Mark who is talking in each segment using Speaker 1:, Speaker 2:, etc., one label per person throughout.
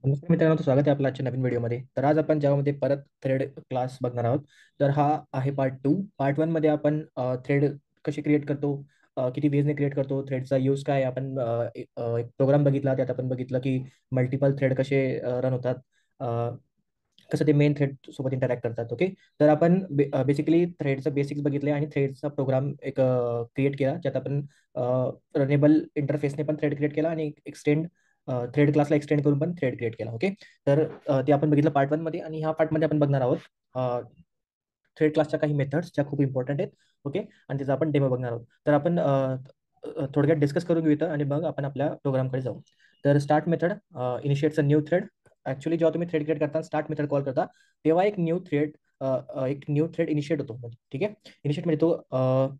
Speaker 1: नमस्कार मित्रांनो, स्वागत आहे आपल्या आजच्या नवीन व्हिडिओमध्ये. तर आज आपण ज्यामध्ये परत थ्रेड क्लास बघणार आहोत. तर हा आहे पार्ट 2. पार्ट 1 मध्ये आपण थ्रेड कशी क्रिएट करतो, किती वेजने क्रिएट करतो, थ्रेडचा यूज काय, आपण एक प्रोग्राम बघितला. त्यात आपण बघितलं की मल्टिपल थ्रेड कसे रन होतात, कसं ते मेन थ्रेड सोबत इंटरॅक्ट करतात. ओके, तर आपण बेसिकली थ्रेडचं बेसिक्स बघितले आणि थ्रेडचा प्रोग्राम एक क्रिएट केला, ज्यात आपण रनेबल इंटरफेसने पण थ्रेड क्रिएट केला आणि एक्सटेंड थ्रेड क्लासला एक्सटेंड करून पण थ्रेड क्रिएट केला. ओके, तर ते आपण बघितलं पार्ट 1 मध्ये, आणि ह्या पार्टमध्ये आपण बघणार आहोत थ्रेड क्लासच्या काही मेथड्स ज्या खूप इम्पॉर्टंट आहेत. ओके, आणि त्याचा आपण डेमो बघणार आहोत. तर आपण थोडक्यात डिस्कस करून घेऊ इथं आणि मग आपण आपल्या प्रोग्रामकडे जाऊ. तर start method initiates a new thread. Actually जेव्हा तुम्ही थ्रेड क्रिएट करता, स्टार्ट मेथड कॉल करता, तेव्हा एक न्यू थ्रेड इनिशिएट होतो. ठीक आहे, इनिशिएट म्हणजे तो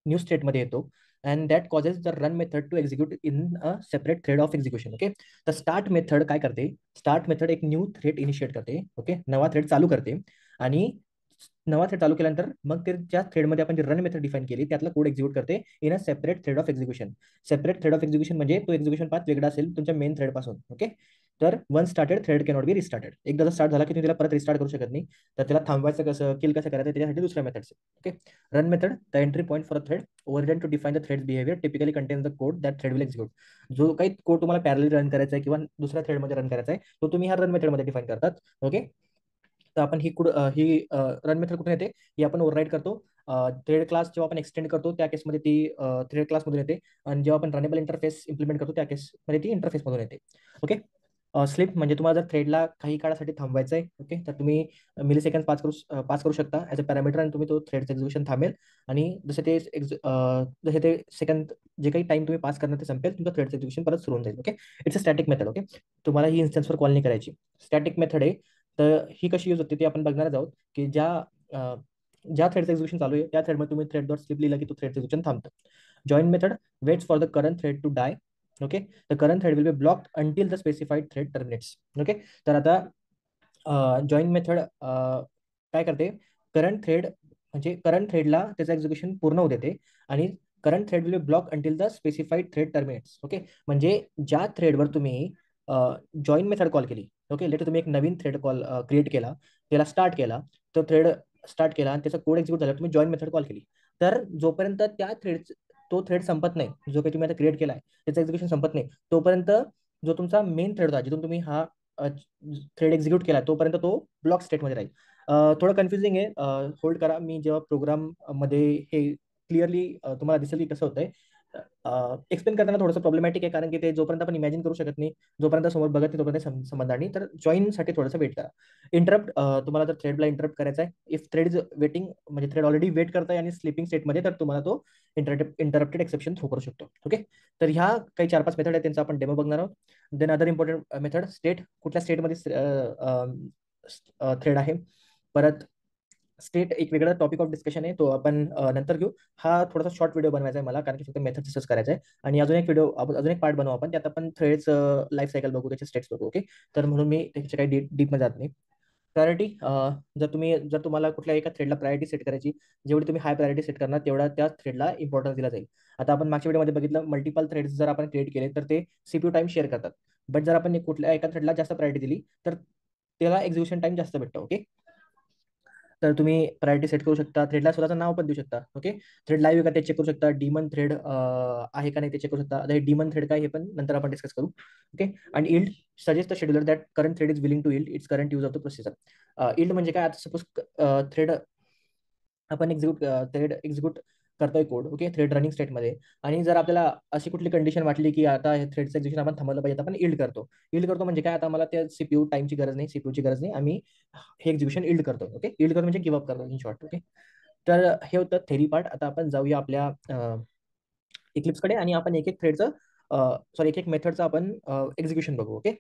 Speaker 1: न्यू स्टेटमध्ये येतो. And that causes the run method to execute in a separate thread of execution. Okay, तर स्टार्ट मेथड काय करते? स्टार्ट मेथड एक न्यू थ्रेड इनिशिएट करते. ओके, नवा थ्रेड चालू करते, आणि नवा थ्रेड चालू केल्यानंतर मग ते ज्या थ्रेडमध्ये आपण जी रन मेथड डिफाईन केली त्यातला कोड एक्झिक्यूट करते in a separate thread of execution. Separate thread of execution म्हणजे तो एक्झिक्युशन पाथ वेगळा असेल तुमच्या मेन थ्रेड पासून. ओके, तर one started thread cannot be restarted. एकदा जर स्टार्ट झाला की तुम्ही त्याला परत रिस्टार्ट करू शकत नाही. तर त्याला थांबवायचं कसं, किल कसं करायचं, त्याच्यासाठी दुसऱ्या मेथड्स. Okay, run method the entry point for a thread over to define the thread behaviour typically contains the code that thread will execute. जो काही कोड तुम्हाला पॅरलली रन करायचा आहे किंवा दुसऱ्या थ्रेडमध्ये रन करायचा आहे, तो तुम्ही ह्या रन मेथडमध्ये डिफाइन करतात. ओके, तर आपण ही रन मेथड कुठून येते, ही आपण ओव्हरराईड करतो. थ्रेड क्लास जेव्हा आपण एक्सटेंड करतो त्या केसमध्ये ती थ्रेड क्लासमधून येते, आणि जेव्हा आपण रनेबल इंटरफेस इम्प्लिमेंट करतो त्या केसमध्ये ती इंटरफेसमधून येते. ओके, स्लिप म्हणजे तुम्हाला जर थ्रेडला काही काळासाठी थांबवायचं आहे. ओके, तर तुम्ही मिली सेकंड पास करू शकता ॲज अ पॅरामीटर, आणि तुम्ही तो थ्रेडचं एक्झिक्युशन थांबेल. आणि जसे ते सेकंद, जे काही टाइम तुम्ही पास करणार ते संपेल, तुमचं थ्रेडचं एक्झिक्युशन परत सुरू होऊन जाईल. Okay, it's a static method. Okay, तुम्हाला ही इन्स्टन्सवर कॉल नाही करायची, स्टॅटिक मेथड आहे. तर ही कशी यूज होते ते आपण बघणारच आहोत, की ज्या थ्रेडचं एक्झिक्युशन चालू आहे त्या थ्रेडमध्ये तुम्ही थ्रेड डॉट स्लिप लिहिला की तो थ्रेडचं एक्झिक्युशन थांबतं. Join method waits for the current thread to die. Okay, the current thread will be blocked until the specified thread terminates. Okay, तर आता जॉईन मेथड काय करते? करंट थ्रेड म्हणजे करंट थ्रेडला त्याचं एक्झिक्युशन पूर्ण होऊ देते, आणि current thread will block until the specified thread terminates. Okay, म्हणजे ज्या थ्रेडवर तुम्ही जॉईन मेथड कॉल केली, ओके, लेट तुम्ही एक नवीन थ्रेड क्रिएट केला, त्याला स्टार्ट केला, तो थ्रेड स्टार्ट केला आणि त्याचा कोड एक्झिक्यूट झाला, तुम्ही जॉईन मेथड कॉल केली. तर जोपर्यंत तो थ्रेड संपत नाही, जो काही तुम्ही आता क्रिएट केला आहे त्याचं एक्झिक्युशन संपत नाही, तोपर्यंत जो तुमचा मेन थ्रेड होता, जिथून तुम्ही हा थ्रेड एक्झिक्यूट केला, तोपर्यंत तो ब्लॉक स्टेटमध्ये राहील. थोडं कन्फ्युजिंग आहे, होल्ड करा. मी जेव्हा प्रोग्राम मध्ये हे क्लिअरली तुम्हाला दिसेल की कसं होतंय, एक्सप्लेन करताना थोडंसं प्रॉब्लेमॅटिक आहे, कारण की ते जोपर्यंत आपण इमॅजिन करू शकत नाही, जोपर्यंत समोर बघत नाही, तोपर्यंत समजणार नाही. तर जॉईनसाठी थोडंसं वेट करा. इंटरप्ट, तुम्हाला जर थ्रेडला इंटरप्ट करायचा आहे, इफ थ्रेड इज वेटिंग, म्हणजे थ्रेड ऑलरेडी वेट करताय आणि स्लिपिंग स्टेटमध्ये, तर तुम्हाला तो इंटरप्टेड एक्सेप्शन थ्रो करू शकतो. ओके, तर ह्या काही 4-5 मेथड आहेत, त्यांचा आपण डेमो बघणार आहोत. Then other important method state, कुठल्या स्टेटमध्ये थ्रेड आहे. परत स्टेट एक वेगळा टॉपिक ऑफ डिस्कशन आहे, तो आपण नंतर घेऊ. हा थोडासा शॉर्ट व्हिडिओ बनवायचा आहे मला, कारण की फक्त मेथड डिस्कस करायचा आहे. आणि अजून एक पार्ट बनवू आपण, त्यात आपण थ्रेड्स लाईफ सायकल बघू, त्याचे स्टेट्स बघू. ओके, तर म्हणून मी त्याच्या काही डीपमध्ये जात नाही. प्रायोरिटी, जर तुम्हाला कुठल्या एका थ्रेडला प्रायोरिटी सेट करायची, जेवढी तुम्ही हाय प्रायोरिटी सेट करणार तेवढा त्या थ्रेडला इम्पॉर्टन्स दिला जाईल. आता आपण मागच्या व्हिडिओमध्ये बघितलं, मल्टिपल थ्रेड्स जर आपण क्रिएट केले तर ते सीपीयू टाइम शेअर करतात. बट जर आपण कुठल्या एका थ्रेडला जास्त प्रायोरिटी दिली तर त्याला एक्झिक्युशन टाइम जास्त भेटतो. ओके, तर तुम्ही प्रायोरिटी सेट करू शकता, थ्रेडला स्वतःचं नाव पण देऊ शकता. ओके, थ्रेड लाईव्ह आहे का ते चेक करू शकता, डीमन थ्रेड आहे का नाही ते चेक करू शकता. आता हे डीमन थ्रेड काय हे पण नंतर आपण डिस्कस करू. ओके, आणि yield suggest the scheduler that current thread is willing to yield its current use of the processor. Yield म्हणजे काय, आता सपोज थ्रेड आपण थ्रेड एक्झिक्यूट करतोय कोड. ओके, थ्रेड रनिंग स्टेटमध्ये, आणि जर आपल्याला अशी कुठली कंडिशन वाटली की आता हे थ्रेडचं एक्झिक्युशन आपण थांबवलं पाहिजे, तर आपण इल्ड करतो. इल्ड करतो म्हणजे काय, आता मला त्या सीपीयू टाइमची गरज नाही, सीपीयूची गरज नाही, आम्ही हे एक्झिक्युशन इल्ड करतो. ओके, इल्ड करतो म्हणजे गिव्ह अप करतो इन शॉर्ट. ओके, तर हे होतं थेरी पार्ट. आता आपण जाऊया आपल्या इक्लिप्सकडे, आणि आपण एक एक थ्रेडचं एक एक मेथडचं आपण एक्झिक्युशन बघू. ओके,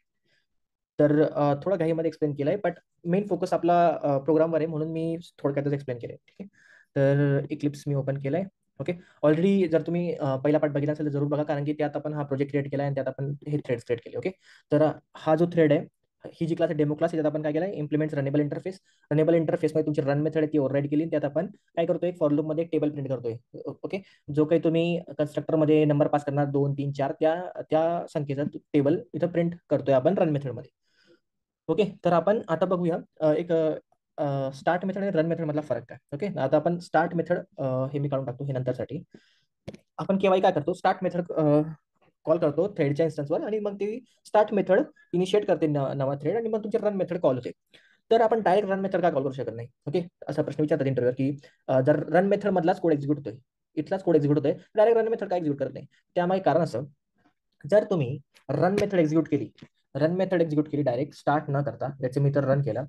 Speaker 1: तर थोडं घाईमध्ये एक्सप्लेन केलंय, बट मेन फोकस आपला प्रोग्रामवर आहे, म्हणून मी थोडक्यातच एक्सप्लेन केलंय. ठीक आहे, तर इक्लिप्स मी ओपन केलंय. ओके, ऑलरेडी जर तुम्ही पहिला पार्ट बघितला असेल तर जरूर बघा, कारण की त्यात आपण हा प्रोजेक्ट क्रिएट केला आणि त्यात आपण हे थ्रेड्स क्रिएट केले. ओके, तर हा जो थ्रेड आहे ही जी क्लास आहे डेमो क्लास, याच्यात आपण काय केलं इम्प्लिमेंट रनेबल इंटरफेस. रनेबल इंटरफेसमध्ये तुमची रन मेथड ती ओव्हरराईड केली, त्यात आपण काय करतोय फॉर लूप मध्ये एक टेबल प्रिंट करतोय. ओके, जो काही तुम्ही कन्स्ट्रक्टर मध्ये नंबर पास करणार 2 3 4 त्या त्या संख्येचा टेबल इथं प्रिंट करतोय आपण रन मेथड मध्ये. ओके, तर आपण आता बघूया एक स्टार्ट मेथड आणि रन मेथड मधला फरक काय. ओके, आता आपण स्टार्ट मेथड हे मी काढून टाकतो हे नंतरसाठी. आपण केव्हाही काय करतो स्टार्ट मेथड कॉल करतो थ्रेडच्या इन्स्टन्सवर, आणि मग ती स्टार्ट मेथड इनिशिएट करते नवा थ्रेड, आणि मग तुमची रन मेथड कॉल होते. तर आपण डायरेक्ट रन मेथड का कॉल करू शकत नाही. ओके, असा प्रश्न विचारतात इंटरव्ह्यूवर की जर रन मेथड मधलाच कोड एक्झिक्यूट होतोय, इथलाच कोड एक्झिक्यूट होतोय, डायरेक्ट रन मेथड काय एक्झिक्यूट करत नाही. त्यामागे कारण असं, जर तुम्ही रन मेथड एक्झिक्यूट केली डायरेक्ट स्टार्ट न करता, त्याचे मी तर रन केला,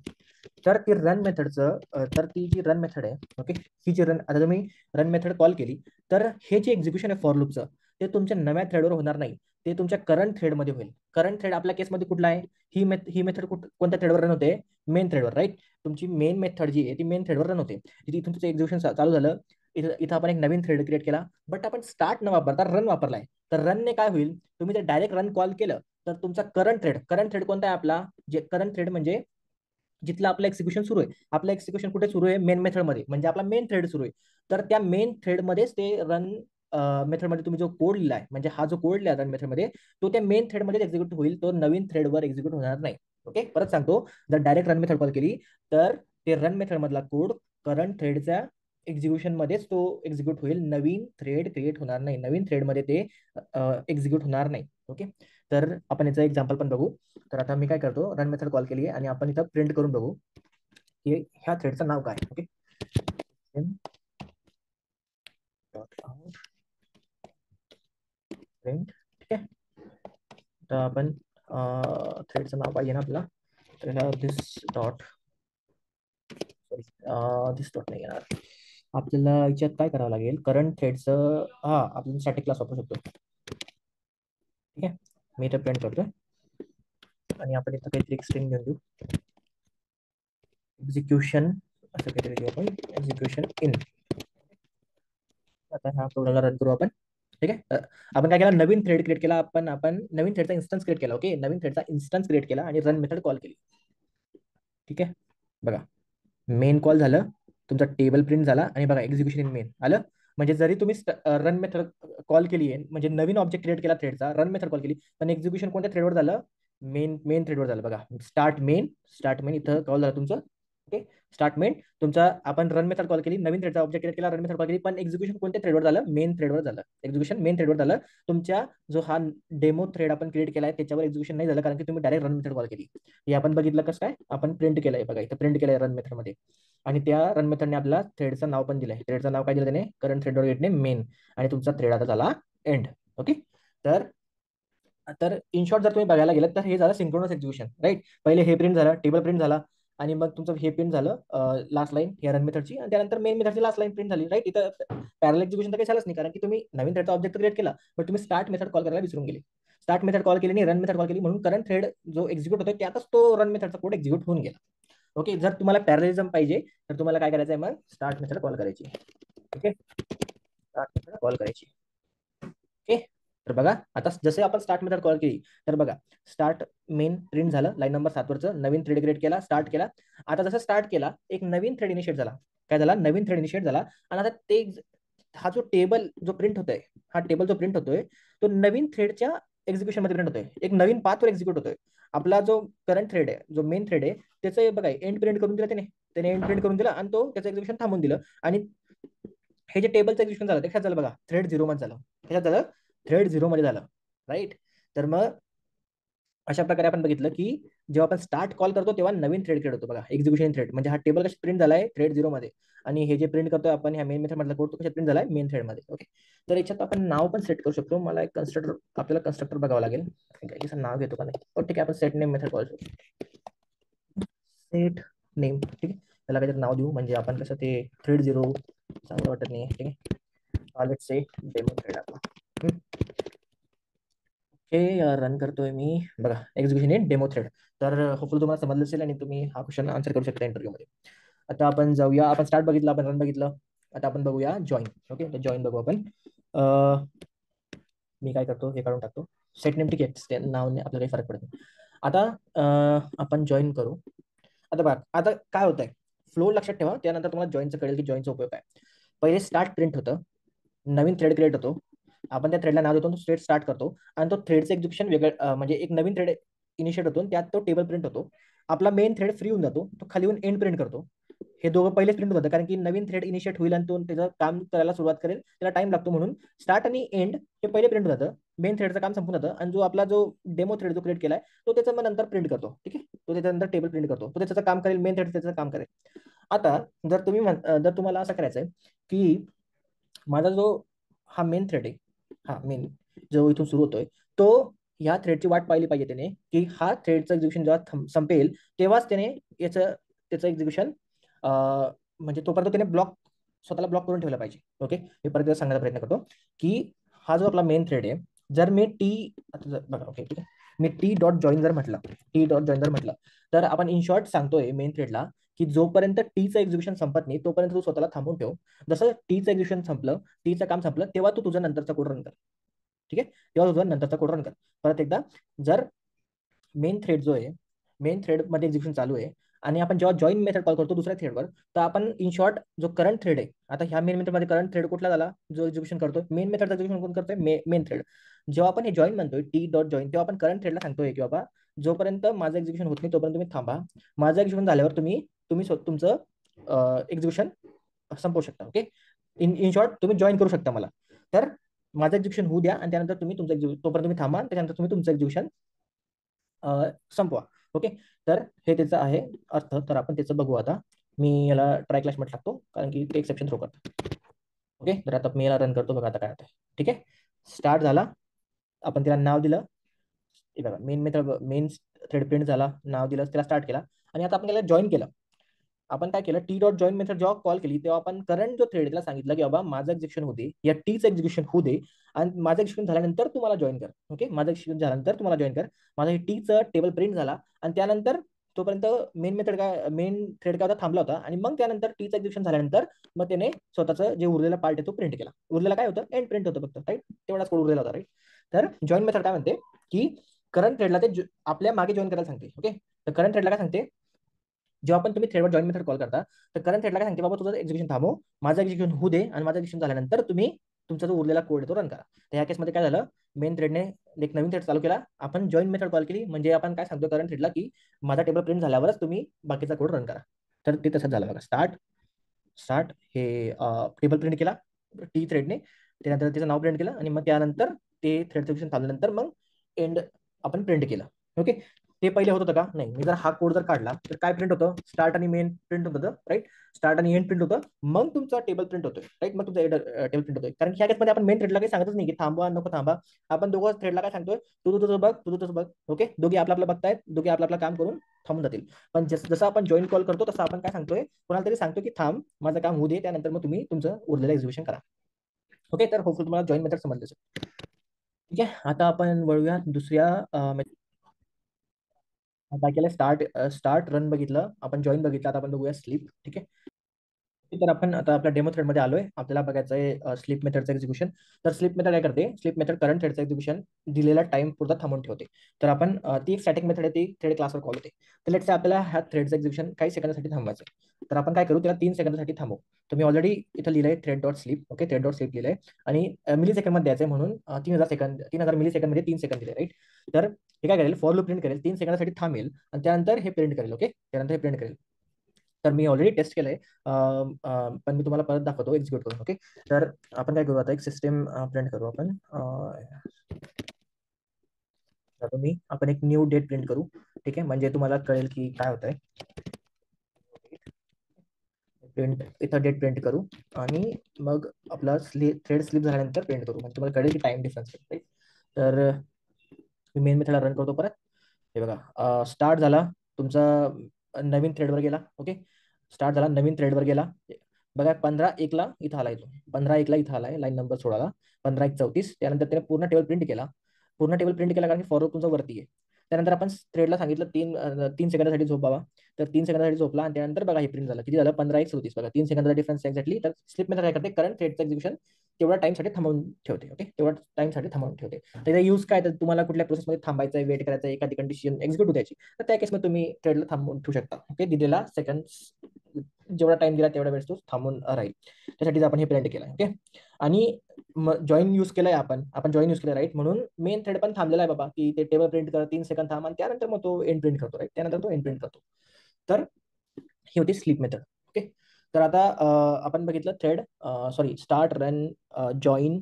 Speaker 1: तर ती रन मेथडचं तर ती जी रन मेथड आहे, ओके, ही जी रन आता तुम्ही रन मेथड कॉल केली, तर हे जे एक्झिक्युशन आहे फॉर लूपचं, ते तुमच्या नव्या थ्रेडवर होणार नाही, ते तुमच्या करंट थ्रेडमध्ये होईल. करंट थ्रेड आपल्या केसमध्ये कुठला आहे, ही मेथड कोणत्या थ्रेडवर रन होते, मेन थ्रेडवर, राईट. तुमची मेन मेथड जी आहे ती मेन थ्रेडवर रन होते. इथून तुमचं एक्झिक्युशन चालू झालं, इथं आपण एक नवीन थ्रेड क्रिएट केला, बट आपण स्टार्ट न वापरता रन वापरलाय. तर रनने काय होईल, तुम्ही जर डायरेक्ट रन कॉल केलं, तर तुमचा करंट थ्रेड कोणता आहे आपला, जे करंट थ्रेड म्हणजे जिथलं आपलं एक्झिक्युशन सुरू आहे. आपलं एक्झिक्युशन कुठे सुरू आहे, मेन मेथडमध्ये, म्हणजे आपला मेन थ्रेड सुरू आहे. तर त्या मेन थ्रेडमध्येच ते रन मेथडमध्ये तुम्ही जो कोड लिहिलाय, म्हणजे हा जो कोड लिहिला रन मेथडमध्ये, तो त्या मेन थ्रेडमध्ये एक्झिक्यूट होईल, तो नवीन थ्रेडवर एक्झिक्यूट होणार नाही. ओके, परत सांगतो, जर डायरेक्ट रन मेथड कॉल केली, तर ते रन मेथड मधला कोड करंट थ्रेडच्या एक्झिक्युशन मध्येच तो एक्झिक्यूट होईल, नवीन थ्रेड क्रिएट होणार नाही, नवीन थ्रेडमध्ये ते एक्झिक्यूट होणार नाही. ओके, तर आपण याचं एक्झाम्पल पण बघू. तर आता मी काय करतो, रन मेथड कॉल केली आहे आणि आपण इथं प्रिंट करून बघू की ह्या थ्रेडचं नाव काय. ओके, प्रिंट, ठीक आहे. तर आपण थ्रेडचं नाव पाहिजे ना आपल्याला, तर दिस डॉट नाही येणार आपल्याला. याच्यात काय करावं लागेल, करंट थ्रेडचं आपण स्टॅटिक क्लास वापरू शकतो. ठीक आहे, मी इथं प्रिंट करतोय आणि आपण इथं काहीतरी एक स्ट्रिंग घेऊन देऊ, एक्झिक्युशन असं काहीतरी घेऊ आपण, एक्झिक्युशन इन. आता ह्या प्रोग्रामला रन करू आपण. ठीक आहे, आपण काय केला, नवीन थ्रेड क्रिएट केला, आपण नवीन थ्रेडचा इन्स्टन्स क्रिएट केला. ओके, नवीन थ्रेडचा इन्स्टन्स क्रिएट केला आणि रन मेथड कॉल केली. ठीक आहे, बघा, मेन कॉल झालं, तुमचा टेबल प्रिंट झाला, आणि बघा एक्झिक्युशन इन मेन आलं. म्हणजे जरी तुम्ही रन मेथड कॉल केली आहे, म्हणजे नवीन ऑब्जेक्ट क्रिएट केला थ्रेडचा, रन मेथड कॉल केली, पण एक्झिक्युशन कोणत्या थ्रेडवर झालं, मेन थ्रेडवर झालं. बघा, स्टार्ट मेन इथं कॉल झाला तुमचं. ओके, स्टार्ट मेन तुमचा, आपण रन मेथड कॉल केली, नवीन थ्रेडचा ऑब्जेक्ट क्रिएट केला, रन मेथड कॉल केली, पण एक्झिक्युशन कोणत्या थ्रेडवर झालं, मेन थ्रेडवर झालं. एक्झिक्युशन मेन थ्रेडवर झालं. तुमच्या जो हा डेमो थ्रेड आपण क्रिएट केला आहे त्याच्यावर एक्झिक्युशन नाही झालं, कारण की तुम्ही डायरेक्ट रन मेथड कॉल केली. हे आपण बघितलं कसं काय, आपण प्रिंट केलंय, बघा इथं प्रिंट केलंय रन मेथडमध्ये, आणि त्या रन मेथडने आपल्याला थ्रेडचं नाव पण दिलंय. थ्रेडचं नाव काय दिलं त्याने, करंट थ्रेडवर गेटने मेन, आणि तुमचा थ्रेड आता झाला एंड. ओके, तर तर इन शॉर्ट जर तुम्ही बघायला गेलं तर हे झालं सिंक्रोनस एक्झिक्युशन, राईट. पहिले हे प्रिंट झालं, टेबल प्रिंट झाला, आणि मग तुमचं हे प्रिंट झालं लास्ट लाईन या रन मेथडची, आणि त्यानंतर मेन मेथडची लास्ट लाईन प्रिंट झाली, राईट. इथं पॅरल एक्झिक्युशन तर काही झालंच नाही, कारण की तुम्ही नवीन थ्रेडचा ऑब्जेक्ट क्रिएट केला, पण तुम्ही स्टार्ट मेथड कॉल करायला विसरून गेले. स्टार्ट मेथड कॉल केली आणि रन मेथड कॉल केली, म्हणून करंट थ्रेड जो एक्झिक्यूट होतोय त्यातच तो रन मेथडचा कोड एक्झिक्यूट होऊन गेला. ओके, जर तुम्हाला पॅरलिझम पाहिजे तर तुम्हाला काय करायचं आहे, मग स्टार्ट मेथड कॉल करायची. ओके, स्टार्ट मेथड कॉल करायची. ओके, तर बघा, आता जसे आपण स्टार्ट मेथड कॉल केली, तर बघा, स्टार्ट मेन प्रिंट झालं लाईन नंबर 7 वरचं, नवीन थ्रेड क्रिएट केला, स्टार्ट केला. आता जसं स्टार्ट केला, एक नवीन थ्रेड इनिशिएट झाला. काय झाला, नवीन थ्रेड इनिशिएट झाला, आणि आता ते हा जो टेबल जो प्रिंट होतोय, हा टेबल जो प्रिंट होतोय, तो नवीन थ्रेडच्या एक्झिक्युशन मध्ये प्रिंट होतोय, एक नवीन पाथवर एक्झिक्यूट होतोय. आपला जो करंट थ्रेड आहे, जो मेन थ्रेड आहे, त्याचं बघा एंड प्रिंट करून दिला त्याने एंड प्रिंट करून दिला, आणि तो त्याचं एक्झिक्युशन थांबून दिलं. आणि हे जे टेबलचं एक्झिक्युशन झालं ते काय झालं, बघा थ्रेड 0 मध्ये झालं. त्याच्यात झालं थ्रेड 0 मध्ये झालं, राईट. तर मग अशा प्रकारे आपण बघितलं की जेव्हा आपण स्टार्ट कॉल करतो तेव्हा नवीन थ्रेड क्रिएट होतो. बघा, एक्झिक्युशन थ्रेड म्हणजे हा टेबल कशी प्रिंट झालाय थ्रेड 0 मध्ये, आणि हे जे प्रिंट करतोय आपण ह्या मेन मेथड मधला कोड तो कशा प्रिंट झालाय मेन थ्रेड मध्ये. ओके, तर याच्यात आपण नाव पण सेट करू शकतो. मला एक आपल्याला कन्स्ट्रक्टर बघावं लागेल, याचं नाव घेतो का नाही. ठीक आहे, आपण सेट नेम मेथड कॉल करू, सेट नेम. ठीक आहे, त्याला काहीतरी नाव देऊ, म्हणजे आपण कसं ते थ्रेड 0 चांगलं वाटत नाही. ठीक आहे, लेट्स से डेमो थ्रेड आपला. हे रन करतोय मी, बघा एक्झिक्युशन इन डेमो थ्रेड. तर होपफुली तुम्हाला समजलं असेल आणि तुम्ही हा क्वेश्चन आन्सर करू शकता इंटरव्ह्यू मध्ये. आता आपण जाऊया, आपण स्टार्ट बघितलं, आपण रन बघितलं, आता आपण बघूया जॉईन. ओके, तर जॉईन बघू आपण. मी काय करतो, हे काढून टाकतो सेट नेम. ठीक आहे, नावाने आपल्याला काही फरक पडत नाही. आता आपण जॉईन करू. आता बघा आता काय होतंय, फ्लो लक्षात ठेवा, त्यानंतर तुम्हाला जॉईनचं कळेल की जॉईनचा उपयोग काय. पहिले स्टार्ट प्रिंट होतं, नवीन थ्रेड क्रिएट होतो, आपण त्या थ्रेडला नाव देतो, तो थ्रेड स्टार्ट करतो आणि तो थ्रेडचं एक्झिक्युशन वेगळं म्हणजे एक नवीन थ्रेड इनिशिएट होतो, त्यात तो टेबल प्रिंट होतो. आपला मेन थ्रेड फ्री होऊन जातो, तो खाली येऊन एंड प्रिंट करतो. हे दोघं पहिलेच प्रिंट होतं, कारण की नवीन थ्रेड इनिशिएट होईल आणि तो त्याचं काम करायला सुरुवात करेल, त्याला टाइम लागतो, म्हणून स्टार्ट आणि एंड हे पहिले प्रिंट होतं. मेन थ्रेडचं काम संपून जातं आणि जो आपला जो डेमो थ्रेड जो क्रिएट केलाय तो त्याचं मग नंतर प्रिंट करतो. ठीक आहे, तो त्याच्यानंतर टेबल प्रिंट करतो, तो त्याचं काम करेल, मेन थ्रेड त्याचं काम करेल. आता जर तुम्हाला असं करायचंय की माझा जो हा मेन थ्रेड आहे, हा मेन जो इथून सुरू होतोय, तो ह्या थ्रेडची वाट पाहिली पाहिजे त्याने, की हा थ्रेडचं एक्झिक्युशन जेव्हा संपेल तेव्हाच त्याने याचं त्याचं एक्झिक्युशन म्हणजे तोपर्यंत त्याने स्वतःला ब्लॉक करून ठेवला पाहिजे. ओके, मी परत एकदा सांगण्याचा प्रयत्न करतो की हा जो आपला मेन थ्रेड आहे, जर मी बघा ओके ठीक आहे, मी टी डॉट जॉईन जर म्हटलं, तर आपण इन शॉर्ट सांगतोय मेन थ्रेडला की जोपर्यंत टीचं एक्झिक्युशन संपत नाही तोपर्यंत तू स्वतःला थांबून ठेव. जसं टीचं एक्झिक्युशन संपलं, टीचं काम संपलं, तेव्हा तू तुझा नंतरचा कोड रन कर. ठीक आहे, तेव्हा तुझा नंतरचा कोड रन कर. परत एकदा, जर मेन थ्रेड जो आहे, मेन थ्रेड मध्ये एक्झिक्युशन चालू आहे आणि आपण जेव्हा जॉईन मेथड कॉल करतो दुसऱ्या थ्रेडवर, तर आपण इन शॉर्ट जो करंट थ्रेड आहे, आता ह्या मेन मेथडमध्ये करंट थ्रेड कुठला झाला, जो एक्झिक्युशन करतोय मेन मेथडचा एक्झिक्युशन कोण करतोय, मेन थ्रेड. जेव्हा आपण हे जॉईन म्हणतोय टी डॉट जॉईन, तेव्हा आपण करंट थ्रेडला सांगतोय की बाबा जोपर्यंत माझं एक्झिक्युशन होत नाही तोपर्यंत तुम्ही थांबा, माझं एक्झिक्युशन झाल्यावर तुम्ही तुम्ही तुमचं एक्झिक्युशन संपवू शकता. ओके, इन शॉर्ट तुम्ही जॉईन करू शकता मला. तर माझं एक्झिक्युशन होऊ द्या आणि त्यानंतर तुम्ही तुमचं तोपर्यंत तुम्ही थांबा, त्यानंतर तुम्ही तुमचं एक्झिक्युशन संपवा. ओके, तर हे त्याचं आहे अर्थ. तर आपण त्याचं बघू आता. मी याला ट्राय क्लास म्हटलं टाकतो कारण की ते एक्सेप्शन थ्रो करतो. ओके, तर आता मी याला रन करतो, बघा आता काय होतं. ठीक आहे, स्टार्ट झाला, आपण त्याला नाव दिलं, हे बघा main method main thread print झाला, नाव दिलं, त्याला स्टार्ट केला आणि आता आपण त्याला जॉईन केलं. आपण काय केलं, टी डॉट जॉईन मेथड जेव्हा कॉल केली तेव्हा आपण करंट जो थ्रेड त्याला सांगितलं की बाबा माझं एक्झिक्युशन होऊ दे, या टीचं एक्झिक्युशन होऊ दे आणि माझं एक्झिक्युशन झाल्यानंतर तुम्हाला जॉईन कर. ओके, माझं एक्झिक्युशन झाल्यानंतर तुम्हाला जॉईन कर. माझं हे टीचं टेबल प्रिंट झाला आणि त्यानंतर तोपर्यंत मेन थ्रेड काय होता, थांबला होता आणि मग त्यानंतर टीचं एक्झिक्युशन झाल्यानंतर मग त्याने स्वतःचं जे उरलेला पार्ट आहे तो प्रिंट केला. उरलेला काय होतं, एंड प्रिंट होतं फक्त, राईट, तेवढाच कोड उरलेला होता. राईट, तर जॉईन मेथड काय म्हणते की करंट थ्रेडला ते आपल्या मागे जॉईन करायला सांगते. ओके, तर करंट थ्रेडला काय सांगते, जेव्हा पण तुम्ही थ्रेडवर जॉईन मेथड कॉल करता, तर करंट थ्रेडला काय सांगते, बाबा तुझं एक्झिक्युशन थांबव, माझं एक्झिक्युशन होऊ दे आणि माझं एक्झिक्युशन झाल्यानंतर तुम्ही तुमचा जो उरलेला कोड तो रन करा. तर ह्या केसमध्ये काय झालं, मेन थ्रेडने एक नवीन थ्रेड चालू केला, आपण जॉईन मेथड कॉल केली, म्हणजे आपण काय सांगतो करंट थ्रेडला की माझा टेबल प्रिंट झाल्यावरच तुम्ही बाकीचा कोड रन करा. तर ते तसंच झालं बघा. स्टार्ट स्टार्ट हे टेबल प्रिंट केला टी थ्रेडने, त्यानंतर त्याचं नाव प्रिंट केलं आणि मग त्यानंतर ते थ्रेड एक्झिक्युशन थांबल्यानंतर मग एंड आपण प्रिंट केलं. ओके, ते पहिले होत होतं का, नाही. मी जर हा कोड जर काढला तर काय प्रिंट होतं, स्टार्ट आणि मेन प्रिंट होतं, राईट, स्टार्ट आणि एंड प्रिंट होतं, मग तुमचा टेबल प्रिंट होतोय, राईट, मग तुमचा टेबल प्रिंट होतोय. कारण ह्या केसमध्ये आपण मेन थ्रेडला काही सांगतच नाही की थांबवा नको थांबा, आपण दोघं थ्रेडला काय सांगतोय, तू तुझं बघ, तुझं तुझं बघ. ओके, दोघे आपलं आपलं बघतायत, दोघे आपलं आपलं काम करून थांबून जातील. पण जसं आपण जॉईन कॉल करतो तसं आपण काय सांगतोय, कोणाला तरी सांगतो की थांब, माझं काम होऊ दे, त्यानंतर मग तुम्ही तुमचं उरलेलं एक्झिक्युशन करा. ओके, तर होपफुल तुम्हाला जॉईन मेथड समजले असेल. ठीक आहे, आता आपण वळूया दुसऱ्या काय केलं, स्टार्ट रन बघितलं, आपण जॉईन बघितलं, आता आपण बघूया स्लीप. ठीक आहे, तर आपण आता आपल्या डेमो थ्रेड मध्ये आलोय, आपल्याला बघायचं आहे स्लीप मेथडचं एक्झिक्युशन. तर स्लीप मेथड काय करते, स्लीप मेथड करंट थ्रेडचं एक्झिक्युशन दिलेला टाइम पुरता थांबवून ठेवते. तर आपण ती एक स्टॅटिक मेथड आहे, ती थ्रेड क्लासवर कॉल होते. तर लेट्स से आपल्याला ह्या थ्रेडचं एक्झिक्युशन काही सेकंदासाठी थांबवायचं आहे. तर आपण काय करू, त्याला 3 सेकंदासाठी थांबवू. तुम्ही ऑलरेडी इथं लिहिलंय thread dot sleep. Okay, thread dot sleep लिहिलंय आणि मिली सेकंड मध्ये द्यायचंय, म्हणून 3000 सेकंद, 3000 मिली सेकंड मध्ये 3 सेकंद दिले, राईट. तर हे काय करेल, फॉर लूप प्रिंट करेल, 3 सेकंदासाठी थांबेल आणि त्यानंतर हे प्रिंट करेल. ओके, त्यानंतर हे प्रिंट करेल. तर मी ऑलरेडी टेस्ट केलंय, पण मी तुम्हाला परत दाखवतो एक्झिक्यूट करून. ओके, तर आपण काय करू, आता एक सिस्टम प्रिंट करू आपण. आपण एक न्यू डेट प्रिंट करू. ठीक आहे, म्हणजे तुम्हाला कळेल की काय होत आहे. प्रिंट इथं डेट प्रिंट करू आणि मग आपला थ्रेड स्लिप झाल्यानंतर प्रिंट करू, म्हणजे तुम्हाला कळेल की टाइम डिफरन्स. तर मी मेन मेथडला रन करतो परत. हे बघा, स्टार्ट झाला तुमचा, नवीन थ्रेडवर गेला. ओके, स्टार्ट झाला, नवीन थ्रेडवर गेला. बघा 15:01 इथं आला, येतो 15:01 इथं आलाय, लाईन नंबर 16ला 15:01:34. त्यानंतर त्याने पूर्ण टेबल प्रिंट केला, पूर्ण टेबल प्रिंट केला कारण की फॉरवर्ड तुमचा वरती आहे. त्यानंतर आपण थ्रेडला सांगितलं 3 सेकंदासाठी झोपावा, तर 3 सेकंदासाठी झोपला आणि त्यानंतर बघा हे प्रिंट झालं. किती झालं? 15x34 बघा. 3 सेकंदाचा डिफरन्स एक्झॅक्टली. तर स्लीप मेथड काय करते? करंट थ्रेडचं एक्झिक्युशन तेवढ्या टाइमसाठी थांबवून ठेवते. ओके, तेवढ्या टाइमसाठी थांबवून ठेवते. तर त्याचा यूज काय? तर तुम्हाला कुठल्या प्रोसेसमध्ये थांबायचं आहे, वेट करायचं आहे, एखादी कंडिशन एक्झिक्यूट द्यायची, तर त्या केसमध्ये तुम्ही थ्रेडला थांबवून ठेवू शकता. ओके, दिलेला सेकंड्स जेवढा टाइम दिला तेवढ्या वेळेस तो थांबून राहील. त्यासाठीच आपण हे प्रिंट केलं. ओके, आणि जॉईन यूज केलाय आपण जॉईन यूज केलं राईट, म्हणून मेन थ्रेड पण थांबलेला आहे बाबा, की ते टेबल प्रिंट कर 3 सेकंद थांब आणि त्यानंतर मग तो एंड प्रिंट करतो राईट, त्यानंतर तो एंड प्रिंट करतो. तर ही होती स्लीप मेथड. ओके, तर आता आपण बघितलं thread, sorry start, run, join,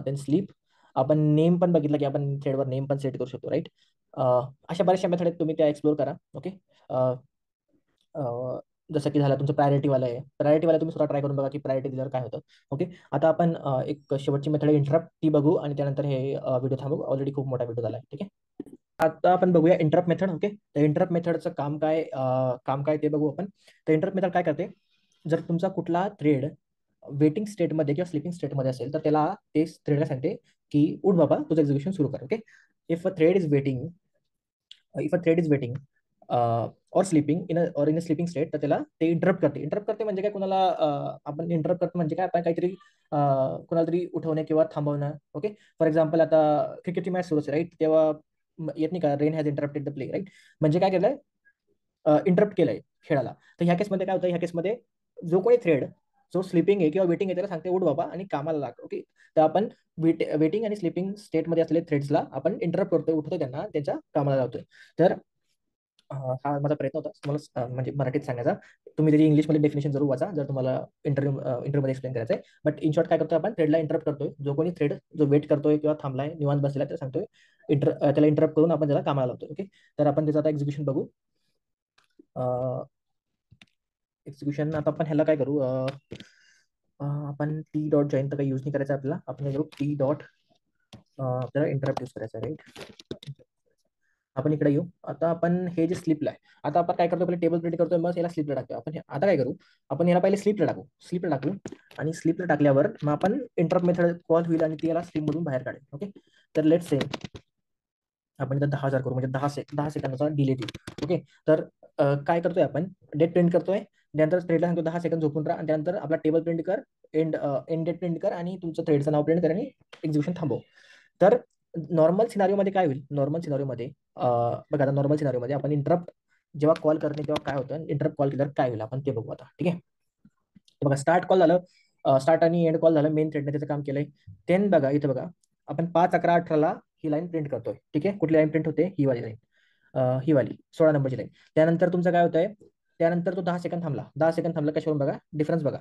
Speaker 1: then sleep. आपण नेम पण बघितलं की आपण थ्रेडवर नेम पण सेट करू शकतो राईट. अशा बऱ्याचशा मेथड आहेत, तुम्ही त्या एक्सप्लोर करा. ओके, जसं की झालं तुमचं प्रायोरिटीवाला आहे, प्रायोरिटीवाला तुम्ही स्वतः ट्राय करून बघा की प्रायोरिटी दिल्यावर काय होतं. ओके, आता आपण एक शेवटची मेथड इंटरप्ट ती बघू आणि त्यानंतर हे व्हिडिओ थांबू. ऑलरेडी खूप मोठा व्हिडिओ झाला आहे. ठीक आहे, आता आपण बघूया इंटरप्ट मेथड. ओके, तर इंटरप्ट मेथडचं काम काय ते बघू आपण. तर इंटरप्ट मेथड काय करते? जर तुमचा कुठला थ्रेड वेटिंग स्टेटमध्ये किंवा स्लीपिंग स्टेटमध्ये असेल तर त्याला ते थ्रेडला सांगते की उठ बाबा, तुझं एक्झिक्युशन सुरू कर. Okay, if a thread is waiting if a thread is waiting or sleeping in a sleeping state, तर त्याला ते इंटरप्ट करते म्हणजे काय? कुणाला आपण इंटरप्ट करतो म्हणजे काय? आपण काहीतरी कुणाला तरी उठवणे किंवा थांबवणं. ओके, फॉर एक्झाम्पल आता क्रिकेटची मॅच सुरू असते राईट, तेव्हा येत नाही का, rain has interrupted the play right, म्हणजे काय केलंय? इंटरप्ट केलंय खेळाला. तर ह्या केसमध्ये काय होतं? ह्या केसमध्ये जो कोणी थ्रेड जो स्लीपिंग आहे किंवा वेटिंग आहे त्याला सांगते उठ बाबा आणि कामाला लाग. ओके, तर आपण वेटिंग आणि स्लीपिंग स्टेटमध्ये असलेले थ्रेड्सला आपण इंटरप्ट करतोय, उठतोय, त्यांना त्यांच्या कामाला लावतोय. तर हा माझा प्रयत्न होता तुम्हाला म्हणजे मराठीत सांगायचा. तुम्ही त्याची इंग्लिशमध्ये डेफिनेशन जरूर वाचा जर तुम्हाला इंटरव्ह्यूमध्ये एक्सप्लेन करायचं आहे. बट इन शॉर्ट काय करतोय? आपण थ्रेडला इंटरप्ट करतोय. जो कोणी थ्रेड जो वेट करतोय किंवा थांबलाय, निवांत बसलेला, त्याला सांगतोय त्याला इंटरप्ट करून आपण त्याला कामाला लावतोय. ओके, तर आपण त्याचं आता एक्झिक्युशन बघू. एक्झिक्युशन आता आपण ह्याला काय करू? आपण टी डॉट जॉईन तर काही यूज नाही करायचं आपल्याला. आपण काय करू? टी डॉट आपल्याला इंटरप्ट यूज करायचा राईट. आपण इकडे येऊ. आता आपण हे जे स्लिपला आहे, आता आपण काय करतो? पहिले टेबल प्रिंट करतोय, मग याला स्लिपला टाकतो. आपण आता काय करू? आपण याला पहिले स्लिपला टाकू आणि स्लिपला टाकल्यावर मग आपण इंटरप्ट मेथड कॉल होईल आणि ती याला स्लिपमधून बाहेर काढेल. ओके, तर लेट से आपण इथं 10,000 करू, म्हणजे 10 सेकंदाचा डिले देऊ. ओके, तर काय करतोय? आपण डेट प्रिंट करतोय, त्यानंतर थ्रेडला सांगतो 10 सेकंद झोपून राहा आणि त्यानंतर आपला टेबल प्रिंट कर, एंड डेट प्रिंट कर आणि तुमचं थ्रेडचं नाव प्रिंट कर आणि एक्झिक्युशन थांबव. तर नॉर्मल सिनारिओमध्ये काय होईल? नॉर्मल सिनारिओमध्ये बघा, आता नॉर्मल सिनारिओमध्ये आपण इंटरप्ट जेव्हा कॉल करणे तेव्हा काय होतं, इंटरप्ट कॉल केल्यावर काय होईल आपण ते बघू आता. ठीक आहे, बघा स्टार्ट कॉल झालं, स्टार्ट आणि एंड कॉल झालं, मेन थ्रेडने त्याचं काम केलंय. देन बघा इथं बघा, आपण 5 11 18 ही लाईन प्रिंट करतोय. ठीक आहे, कुठली लाईन प्रिंट होते? ही वाली लाईन, ही वाली 16 नंबरची लाईन. त्यानंतर तुमचं काय होतंय? त्यानंतर तो 10 सेकंद थांबला. 10 सेकंद थांबला कशावरून? बघा डिफरन्स बघा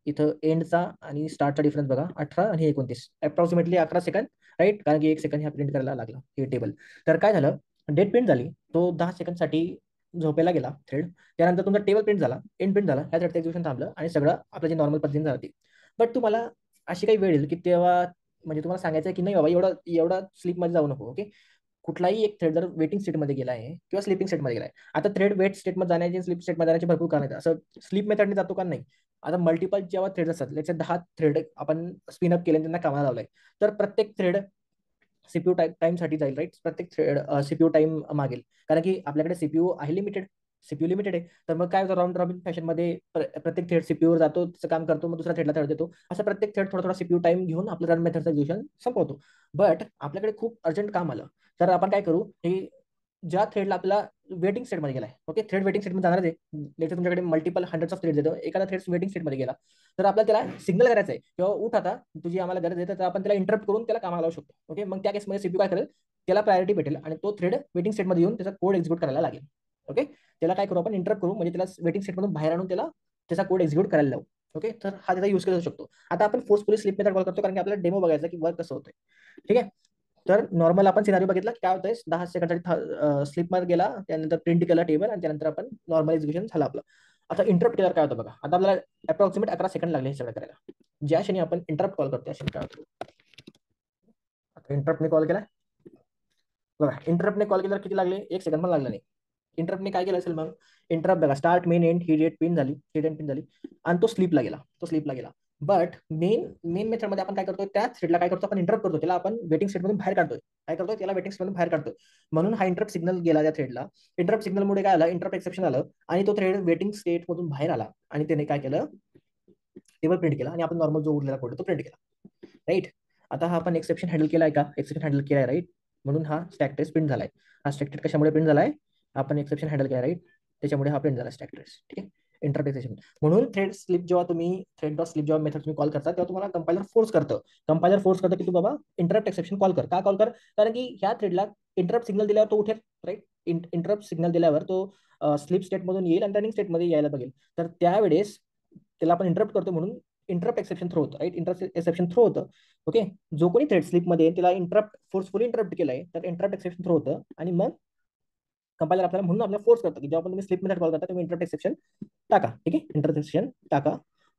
Speaker 1: इथं, एंडचा आणि स्टार्टचा डिफरन्स बघा, 18 आणि 29, अप्रॉक्सिमेटली 11 सेकंद राईट, कारण की 1 सेकंद ह्या प्रिंट करायला लागला हे टेबल. तर काय झालं? डेट प्रिंट झाली, तो 10 सेकंदसाठी झोपेला गेला थ्रेड. त्यानंतर तुमचा टेबल प्रिंट झाला, एंड प्रिंट झाला, ह्या थ्रेडचं एक्झिक्युशन थांबलं आणि सगळं आपलं जे नॉर्मल पद्धतीने झालं ते. बट तुम्हाला अशी काही वेळ येईल की तेव्हा म्हणजे तुम्हाला सांगायचं आहे की नाही बाबा एवढा एवढा स्लीपमध्ये जाऊ नको. ओके, कुठलाही एक थ्रेड जर वेटिंग स्टेटमध्ये गेला आहे किंवा स्लीपिंग स्टेटमध्ये गेला आहे, आता थ्रेड वेट स्टेटमध्ये जाण्याचे स्लीप स्टेटमध्ये जाण्याचे भरपूर कारण आहेत. असं स्लीप मेथडने जातो का? नाही. आता मल्टिपल जेव्हा थ्रेड असतात, त्याचे 10 थ्रेड आपण स्पिन अप केले त्यांना कामाला लावलंय, तर प्रत्येक थ्रेड सीपीयू टाइमसाठी जाईल राईट. प्रत्येक थ्रेड सीपीयू टाइम मागेल, कारण की आपल्याकडे सीपीयू लिमिटेड आहे. तर मग काय होतं? राऊंड रॉबिन फॅशनमध्ये प्रत्येक थ्रेड सीपीयूवर जातो, त्याचं काम करतो, मग दुसऱ्या थ्रेडला थ्रेड देतो. असं प्रत्येक थ्रेड थोडा थोडा सीपीयू टाइम घेऊन आपलं रन मेथडचं एक्झिक्युशन संपवतो. बट आपल्याकडे खूप अर्जंट काम आलं, तर आपण काय करू? हे ज्या थ्रेडला आपल्याला वेटिंग स्टेटमध्ये गेलाय, ओके, थ्रेड वेटिंग स्टेटमध्ये जाणार आहे, लेटर तुमच्याकडे मल्टिपल हंड्रेड्स ऑफ थ्रेड्स येतो, एखादा थ्रेड वेटिंग स्टेटमध्ये गेला, तर आपल्याला त्याला सिग्नल करायचं आहे किंवा उठ आता, तुझी आम्हाला गरज आहे, तर आपण त्याला इंटरप्ट करून त्याला कामाला लावू शकतो. ओके, मग त्या केसमध्ये सीपीयू काय करेल? त्याला प्रायोरिटी भेटेल आणि तो थ्रेड वेटिंग स्टेटमध्ये येऊन त्याचा कोड एक्झिक्यूट करायला लागेल. ओके, त्याला काय करू? आपण इंटरप्ट करू, म्हणजे त्याला वेटिंग स्टेटमधून बाहेर आणून त्याला त्याचा कोड एक्झिक्यूट करायला लावू. ओके, तर हा त्याचा यूज केला जाऊ शकतो. आता आपण फोर्सफुली स्लीप मेथड कॉल करतो, कारण की आपल्याला डेमो बघायचा की वर्क कसं होतंय. ठीक आहे, तर नॉर्मल आपण सिनारिओ बघितला, काय होतंय? 10 सेकंडसाठी स्लीपमध्ये गेला, त्यानंतर प्रिंट केला टेबल आणि त्यानंतर आपण नॉर्मल एक्झिक्युशन झालं आपलं. आता इंटरप्ट केल्यावर काय होतं बघा, आता आपल्याला अप्रॉक्सिमेट 11 सेकंड लागले हे सगळं करायला. ज्या क्षणी आपण इंटरप्ट कॉल करतो त्या क्षणी काय होतं? आता इंटरप्टने कॉल केला बघा, इंटरप्टने कॉल केल्यावर किती लागले? 1 सेकंड पण लागला नाही. इंटरप्टने काय केलं असेल मग? इंटरप्ट बघा, स्टार्ट मेन एंड ही डेट पिन झाली, ही डेट पिन झाली आणि तो स्लीपला गेला. बट मेन मेथडमध्ये आपण काय करतोय, त्या थ्रेडला काय करतो आपण, इंटरप्ट करतो, त्याला आपण वेटिंग स्टेटमधून बाहेर काढतोय. काय करतोय, त्याला वेटिंग स्टेटमधून बाहेर काढतोय. म्हणून हा इंटरप्ट सिग्नल गेला त्या थ्रेडला. इंटरप्ट सिग्नलमुळे काय आलं, इंटरप्ट एक्सेप्शन आलं आणि तो थ्रेड वेटिंग स्टेट मधून बाहेर आला आणि त्याने काय केलं, टेबल प्रिंट केला आणि आपण नॉर्मल जो उरलेला कोड तो प्रिंट केला. राईट. आता हा आपण एक्सेप्शन हँडल केलाय का, एक्सेप्शन हँडल केलाय. राईट. म्हणून हा स्टॅक ट्रेस प्रिंट झालाय. हा स्टॅक ट्रेस कशामुळे प्रिंट झालाय, आपण एक्सेप्शन हँडल केलाय. राईट. त्याच्यामुळे हा प्रिंट झाला स्टॅक ट्रेस. ठीक आहे. इंटरप्रिटेशन. म्हणून थ्रेड स्लिप जेव्हा तुम्ही थ्रेड डॉट स्लिप जेव्हा मेथड तुम्ही कॉल करता, तेव्हा तुम्हाला कंपायलर फोर्स करतं. कंपायलर फोर्स करतं की तू बाबा इंटरप्ट एक्सेप्शन कॉल कर. का कॉल कर, कारण की ह्या थ्रेडला इंटरप्ट सिग्नल दिल्यावर तो उठेल. राईट. इंटरप्ट सिग्नल दिल्यावर तो स्लीप स्टेट मधून येईल आणि रनिंग स्टेट मध्ये यायला बघेल. तर त्यावेळेस त्याला आपण इंटरप्ट करतो, म्हणून इंटरप्ट एक्सेप्शन थ्रो होतं. राईट. इंटरप्ट एक्सेप्शन थ्रो होतं. ओके. जो कोणी थ्रेड स्लिप मध्ये त्याला इंटरप्ट फोर्सफुली इंटरप्ट केलाय, तर इंटरप्ट एक्सेप्शन थ्रो होतं आणि मग कंपायलर आपल्याला म्हणून आपल्याला फोर्स करतं की जेव्हा पण तुम्ही स्लिप मेथड कॉल करता, तुम्ही इंटरप्ट एक्सेप्शन टाका. ठीक आहे. इंटरप्ट एक्सेप्शन टाका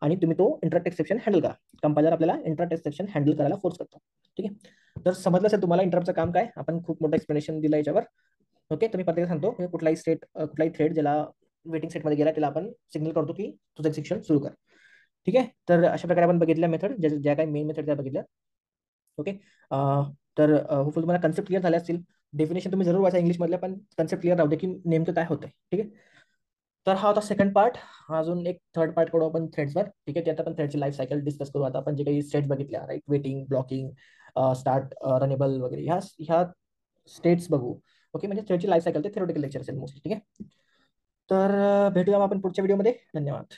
Speaker 1: आणि तुम्ही तो इंटरप्ट एक्सेप्शन हँडल करा. कंपायलर आपल्याला इंटरप्ट एक्सेप्शन हँडल करायला फोर्स करतो. ठीक आहे. तर समजलं असेल तुम्हाला इंटरप्टचं काम काय. आपण खूप मोठं एक्सप्लेनेशन दिलं याच्यावर. ओके. तुम्ही प्रत्येक सांगतो कुठलाही कुठलाही थ्रेड ज्याला वेटिंग सेटमध्ये गेला त्याला आपण सिग्नल करतो की तुझं एक्झिक्युशन सुरू कर. ठीक आहे. तर अशा प्रकारे आपण बघितल्या मेथड, ज्या काही मेन मेथड त्या बघितल्या. ओके. तर होपफुल तुम्हाला कन्सेप्ट क्लिअर झाले असतील. डेफिनेशन तुम्ही जरूर वाचा इंग्लिशमधल्या, पण कन्सेप्ट क्लिअर राहू दे की नेमकं काय होतंय. ठीक आहे. तर हा होता सेकंड पार्ट. अजून एक थर्ड पार्ट करू आपण थ्रेड्सवर. ठीक आहे. त्यात आपण थ्रेडची लाईफ सायकल डिस्कस करू. आता आपण जे काही स्टेट्स बघितल्या, right, waiting, blocking, start, runnable वगैरे, ह्या स्टेट्स बघू. ओके. म्हणजे थ्रेडची लाईफ सायकल ते थेरोटिकल लेक्चर असेल मोस्टली. ठीक आहे. तर भेटूया आपण पुढच्या व्हिडिओमध्ये. धन्यवाद.